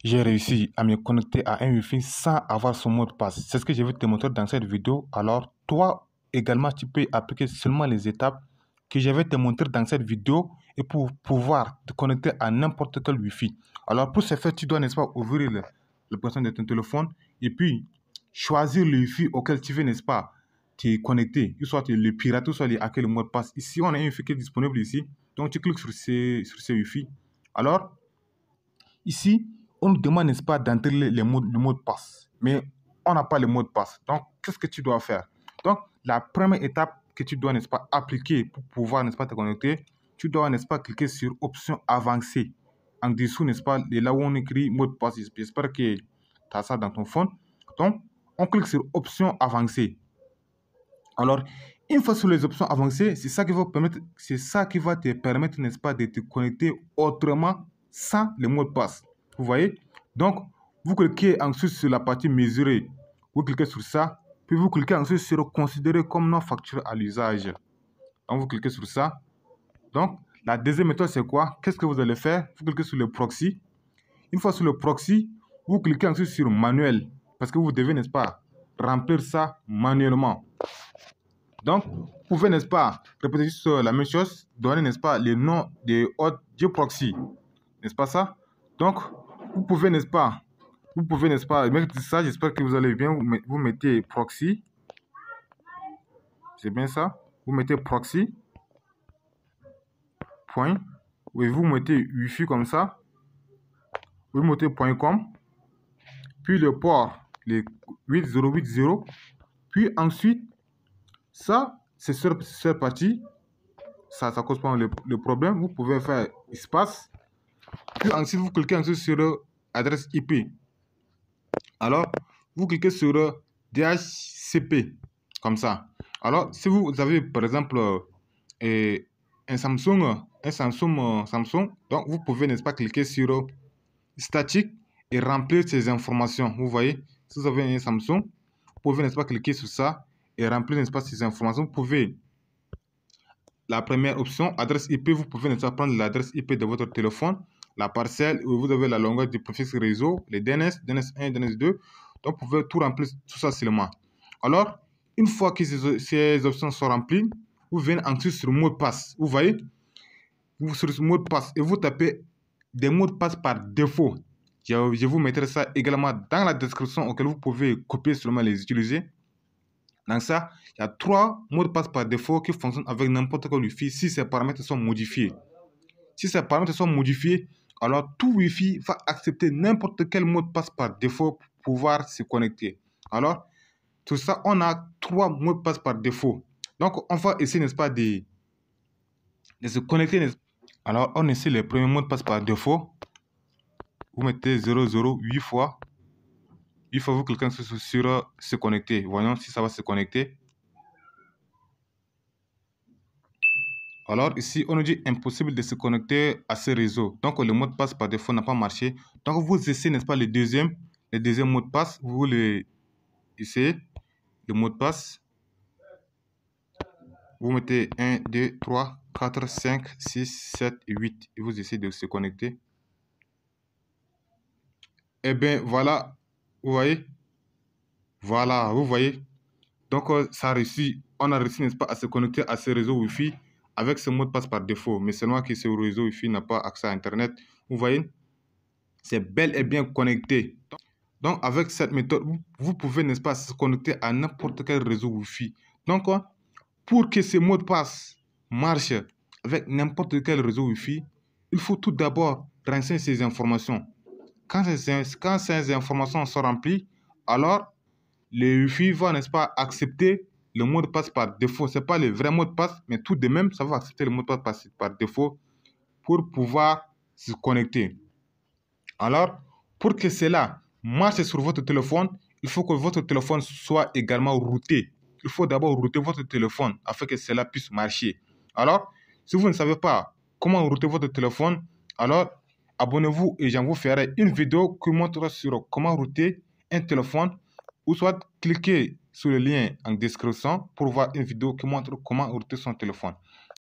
J'ai réussi à me connecter à un Wi-Fi sans avoir son mot de passe. C'est ce que je vais te montrer dans cette vidéo. Alors, toi également, tu peux appliquer seulement les étapes que je vais te montrer dans cette vidéo et pour pouvoir te connecter à n'importe quel Wi-Fi. Alors, pour ce faire, tu dois, n'est-ce pas, ouvrir l'application de ton téléphone et puis choisir le Wi-Fi auquel tu veux, n'est-ce pas, te connecter. Soit le pirate, soit le hacker le mot de passe. Ici, on a un Wi-Fi qui est disponible ici. Donc, tu cliques sur ce Wi-Fi. Alors, ici, on nous demande, n'est-ce pas, d'entrer le mot de passe. Mais on n'a pas le mot de passe. Donc, qu'est-ce que tu dois faire? Donc, la première étape que tu dois, n'est-ce pas, appliquer pour pouvoir, n'est-ce pas, te connecter, tu dois, n'est-ce pas, cliquer sur option avancée. En dessous, n'est-ce pas, là où on écrit mot de passe. J'espère que tu as ça dans ton phone. Donc, on clique sur option avancée. Alors, une fois sur les options avancées, c'est ça qui va te permettre, n'est-ce pas, de te connecter autrement sans le mot de passe. Vous voyez? Donc, vous cliquez ensuite sur la partie mesurer. Vous cliquez sur ça, puis vous cliquez ensuite sur considérer comme non facture à l'usage. Donc, vous cliquez sur ça. Donc, la deuxième méthode, c'est quoi? Qu'est-ce que vous allez faire? Vous cliquez sur le proxy. Une fois sur le proxy, vous cliquez ensuite sur manuel. Parce que vous devez, n'est-ce pas, remplir ça manuellement. Donc, vous pouvez, n'est-ce pas, répéter juste la même chose, donner, n'est-ce pas, le nom de audio proxy. N'est-ce pas ça? Donc, vous pouvez, n'est-ce pas, mettre ça. J'espère que vous allez bien. Vous mettez proxy. C'est bien ça? Vous mettez proxy. Point. Oui, vous mettez Wi-Fi comme ça. Vous mettez .com. Puis le port, les 8080. Puis ensuite, ça, c'est sur cette partie. Ça cause pas le problème. Vous pouvez faire espace. Puis ensuite, vous cliquez ensuite sur adresse IP. Alors, vous cliquez sur DHCP, comme ça. Alors, si vous avez, par exemple, un Samsung, donc vous pouvez, n'est-ce pas, cliquer sur statique et remplir ces informations. Vous voyez, si vous avez un Samsung, vous pouvez, n'est-ce pas, cliquer sur ça et remplir, n'est-ce pas, ces informations. Vous pouvez, la première option, adresse IP, vous pouvez, n'est-ce pas, prendre l'adresse IP de votre téléphone, la parcelle où vous avez la longueur du préfixe réseau, les DNS, DNS1, DNS2. Donc, vous pouvez tout remplir tout ça seulement. Alors, une fois que ces options sont remplies, vous venez ensuite sur mot de passe. Vous voyez, vous sur ce mot de passe et vous tapez des mots de passe par défaut. Je vous mettrai ça également dans la description auquel vous pouvez copier seulement les utiliser. Dans ça, il y a 3 mots de passe par défaut qui fonctionnent avec n'importe quel Wi-Fi si ces paramètres sont modifiés. Si ces paramètres sont modifiés, alors tout Wi-Fi va accepter n'importe quel mot de passe par défaut pour pouvoir se connecter. Alors, tout ça, on a 3 mots de passe par défaut. Donc, on va essayer, n'est-ce pas, de se connecter. Alors, on essaie le premier mot de passe par défaut. Vous mettez 00 8 fois. 8 fois, vous cliquez sur se connecter. Voyons si ça va se connecter. Alors ici, on nous dit impossible de se connecter à ce réseau. Donc le mot de passe par défaut n'a pas marché. Donc vous essayez, n'est-ce pas, le deuxième mot de passe. Vous voulez essayer le mot de passe. Vous mettez 1, 2, 3, 4, 5, 6, 7 et 8. Et vous essayez de se connecter. Eh bien, voilà. Vous voyez? Voilà, vous voyez. Donc ça a réussi. On a réussi, n'est-ce pas, à se connecter à ce réseau Wi-Fi avec ce mot de passe par défaut. Mais seulement que ce réseau Wi-Fi n'a pas accès à Internet. Vous voyez? C'est bel et bien connecté. Donc, avec cette méthode, vous pouvez, n'est-ce pas, se connecter à n'importe quel réseau Wi-Fi. Donc, pour que ce mot de passe marche avec n'importe quel réseau Wi-Fi, il faut tout d'abord renseigner ces informations. Quand ces informations sont remplies, alors le Wi-Fi va, n'est-ce pas, accepter le mot de passe par défaut. Ce n'est pas le vrai mot de passe, mais tout de même, ça va accepter le mot de passe par défaut pour pouvoir se connecter. Alors, pour que cela marche sur votre téléphone, il faut que votre téléphone soit également routé. Il faut d'abord router votre téléphone afin que cela puisse marcher. Alors, si vous ne savez pas comment router votre téléphone, alors abonnez-vous et j'en vous ferai une vidéo qui montre sur comment router un téléphone ou soit cliquez sur le lien en description pour voir une vidéo qui montre comment router son téléphone.